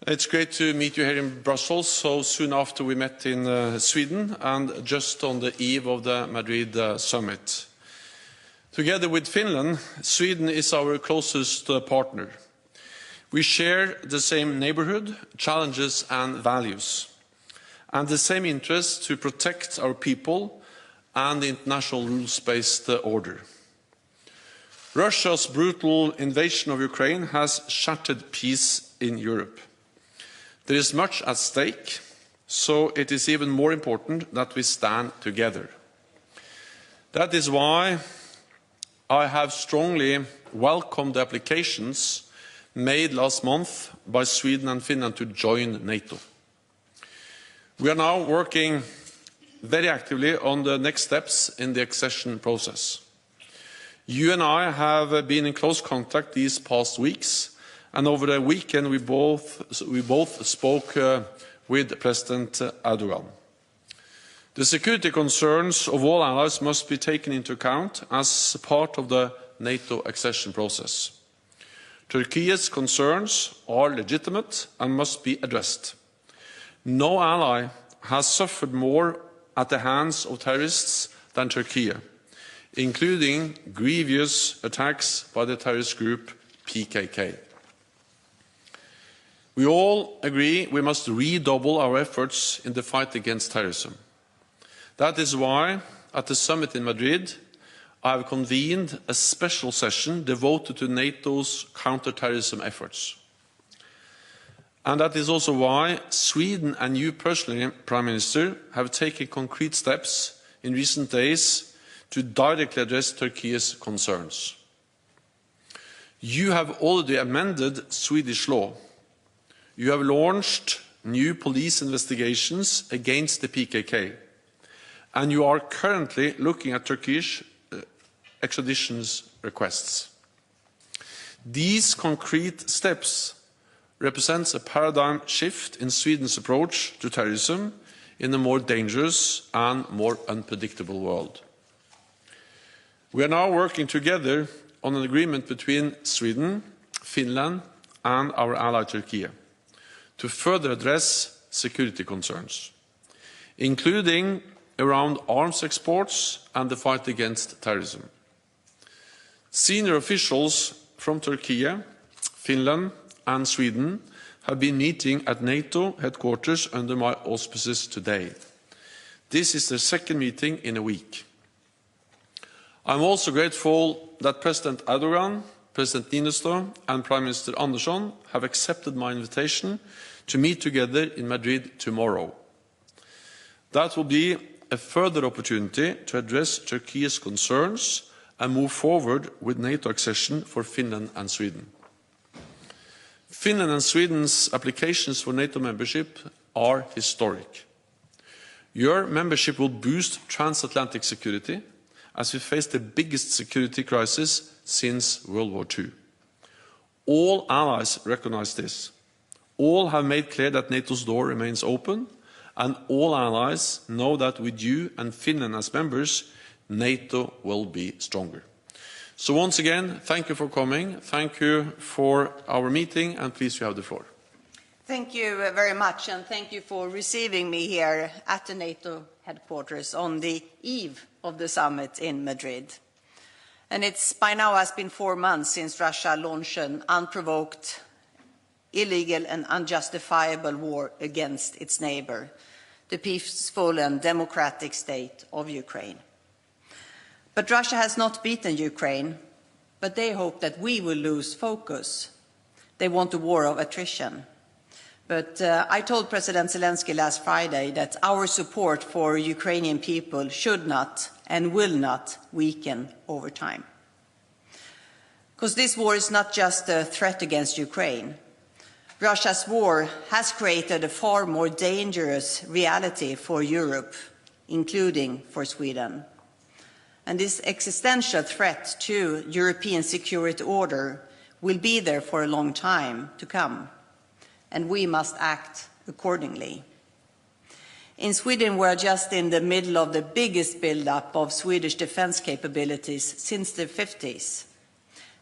It's great to meet you here in Brussels so soon after we met in Sweden and just on the eve of the Madrid summit. Together with Finland, Sweden is our closest partner. We share the same neighborhood, challenges and values, and the same interest to protect our people and the international rules-based order. Russia's brutal invasion of Ukraine has shattered peace in Europe. There is much at stake, so it is even more important that we stand together. That is why I have strongly welcomed the applications made last month by Sweden and Finland to join NATO. We are now working very actively on the next steps in the accession process. You and I have been in close contact these past weeks, and over the weekend we both spoke with President Erdogan. The security concerns of all allies must be taken into account as part of the NATO accession process. Turkey's concerns are legitimate and must be addressed. No ally has suffered more at the hands of terrorists than Turkey, including grievous attacks by the terrorist group PKK. We all agree we must redouble our efforts in the fight against terrorism. That is why, at the summit in Madrid, I have convened a special session devoted to NATO's counterterrorism efforts. And that is also why Sweden and you personally, Prime Minister, have taken concrete steps in recent days to directly address Turkey's concerns. You have already amended Swedish law. You have launched new police investigations against the PKK, and you are currently looking at Turkish extradition requests. These concrete steps represent a paradigm shift in Sweden's approach to terrorism in a more dangerous and more unpredictable world. We are now working together on an agreement between Sweden, Finland and our ally Turkey to further address security concerns, including around arms exports and the fight against terrorism. Senior officials from Turkey, Finland and Sweden have been meeting at NATO headquarters under my auspices today. This is their second meeting in a week. I am also grateful that President Erdogan, President Niinistö and Prime Minister Andersson have accepted my invitation to meet together in Madrid tomorrow. That will be a further opportunity to address Turkey's concerns and move forward with NATO accession for Finland and Sweden. Finland and Sweden's applications for NATO membership are historic. Your membership will boost transatlantic security as we face the biggest security crisis since World War II. All allies recognize this. All have made clear that NATO's door remains open, and all allies know that with you and Finland as members, NATO will be stronger. So once again, thank you for coming. Thank you for our meeting, and please you have the floor. Thank you very much, and thank you for receiving me here at the NATO headquarters on the eve of the summit in Madrid. And it's by now has been 4 months since Russia launched an unprovoked, illegal and unjustifiable war against its neighbor, the peaceful and democratic state of Ukraine. But Russia has not beaten Ukraine, but they hope that we will lose focus. They want a war of attrition. But I told President Zelensky last Friday that our support for Ukrainian people should not and will not weaken over time. Because this war is not just a threat against Ukraine. Russia's war has created a far more dangerous reality for Europe, including for Sweden. And this existential threat to European security order will be there for a long time to come, and we must act accordingly. In Sweden, we're just in the middle of the biggest build-up of Swedish defense capabilities since the 50s.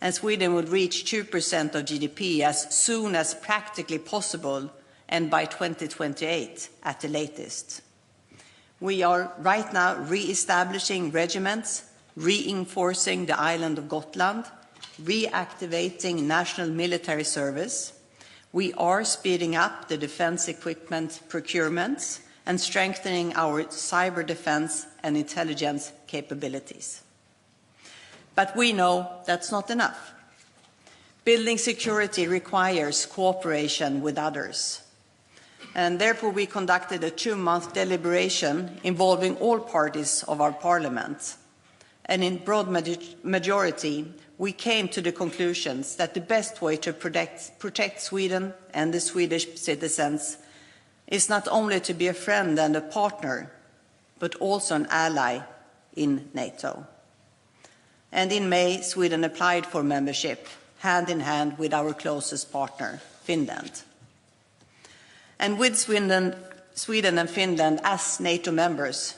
and Sweden will reach 2% of GDP as soon as practically possible and by 2028 at the latest. We are right now re-establishing regiments, reinforcing the island of Gotland, reactivating national military service. We are speeding up the defense equipment procurements and strengthening our cyber defense and intelligence capabilities. But we know that's not enough. Building security requires cooperation with others. And therefore we conducted a 2-month deliberation involving all parties of our parliament. And in broad majority, we came to the conclusions that the best way to protect Sweden and the Swedish citizens is not only to be a friend and a partner, but also an ally in NATO. And in May, Sweden applied for membership, hand in hand with our closest partner, Finland. And with Sweden and Finland as NATO members,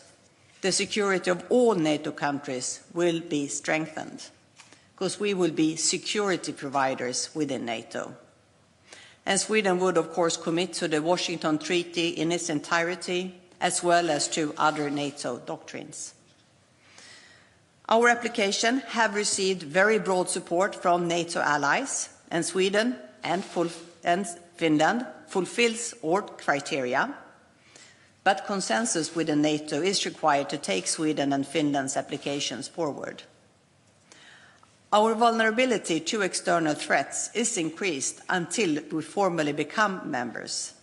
the security of all NATO countries will be strengthened, because we will be security providers within NATO. And Sweden would, of course, commit to the Washington Treaty in its entirety, as well as to other NATO doctrines. Our application have received very broad support from NATO allies, and Sweden and Finland fulfills all criteria, but consensus within NATO is required to take Sweden and Finland's applications forward. Our vulnerability to external threats is increased until we formally become members.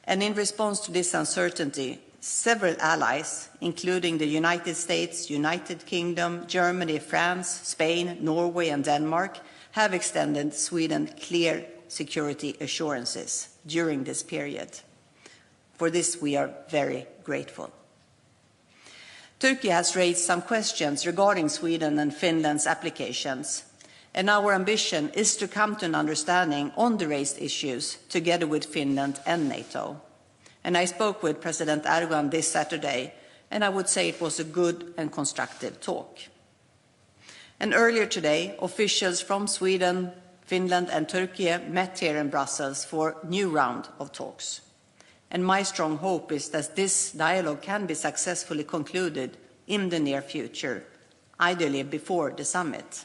And in response to this uncertainty, several allies, including the United States, United Kingdom, Germany, France, Spain, Norway, and Denmark, have extended Sweden clear security assurances during this period. For this, we are very grateful. Turkey has raised some questions regarding Sweden and Finland's applications, and our ambition is to come to an understanding on the raised issues together with Finland and NATO. And I spoke with President Erdogan this Saturday, and I would say it was a good and constructive talk. And earlier today, officials from Sweden, Finland and Turkey met here in Brussels for a new round of talks. And my strong hope is that this dialogue can be successfully concluded in the near future, ideally before the summit.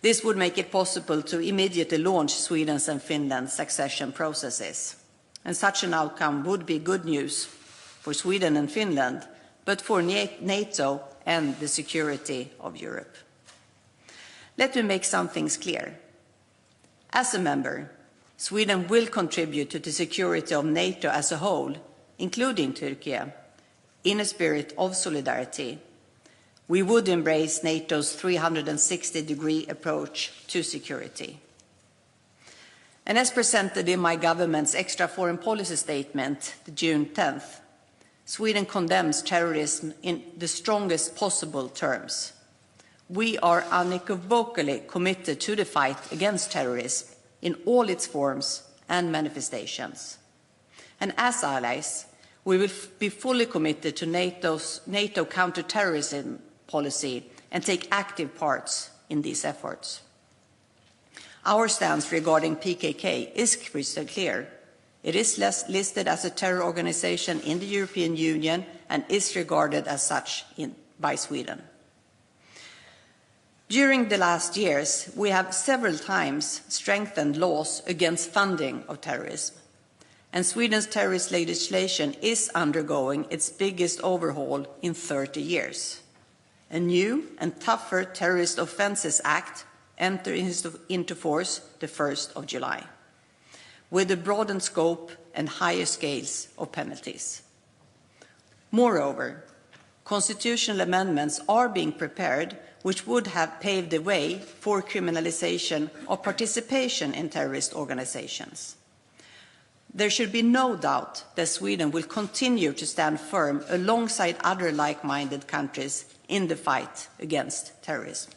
This would make it possible to immediately launch Sweden's and Finland's accession processes. And such an outcome would be good news for Sweden and Finland, but for NATO and the security of Europe. Let me make some things clear. As a member, Sweden will contribute to the security of NATO as a whole, including Turkey, in a spirit of solidarity. We would embrace NATO's 360-degree approach to security. And as presented in my government's extra foreign policy statement, June 10th, Sweden condemns terrorism in the strongest possible terms. We are unequivocally committed to the fight against terrorism in all its forms and manifestations. And as allies, we will be fully committed to NATO counterterrorism policy and take active parts in these efforts. Our stance regarding PKK is crystal clear. It is listed as a terror organization in the European Union and is regarded as such by Sweden. During the last years, we have several times strengthened laws against funding of terrorism. And Sweden's terrorist legislation is undergoing its biggest overhaul in 30 years. A new and tougher Terrorist Offences Act entered into force the 1st of July, with a broadened scope and higher scales of penalties. Moreover, constitutional amendments are being prepared which would have paved the way for criminalization of participation in terrorist organizations. There should be no doubt that Sweden will continue to stand firm alongside other like-minded countries in the fight against terrorism.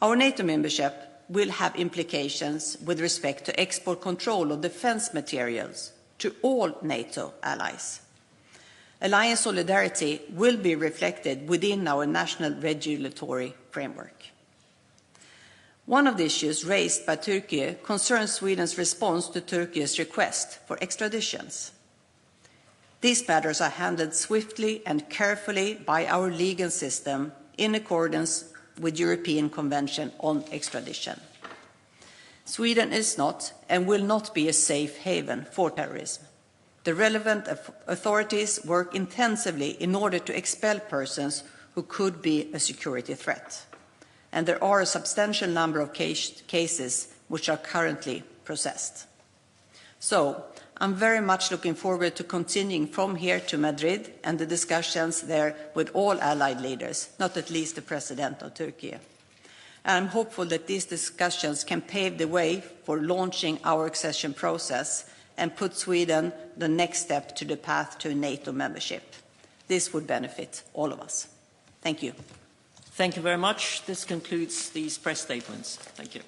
Our NATO membership will have implications with respect to export control of defense materials to all NATO allies. Alliance solidarity will be reflected within our national regulatory framework. One of the issues raised by Turkey concerns Sweden's response to Turkey's request for extraditions. These matters are handled swiftly and carefully by our legal system in accordance with European Convention on Extradition. Sweden is not and will not be a safe haven for terrorism. The relevant authorities work intensively in order to expel persons who could be a security threat. And there are a substantial number of cases which are currently processed. So, I'm very much looking forward to continuing from here to Madrid and the discussions there with all allied leaders, not at least the President of Turkey. And I'm hopeful that these discussions can pave the way for launching our accession process and put Sweden the next step to the path to NATO membership. This would benefit all of us. Thank you. Thank you very much. This concludes these press statements. Thank you.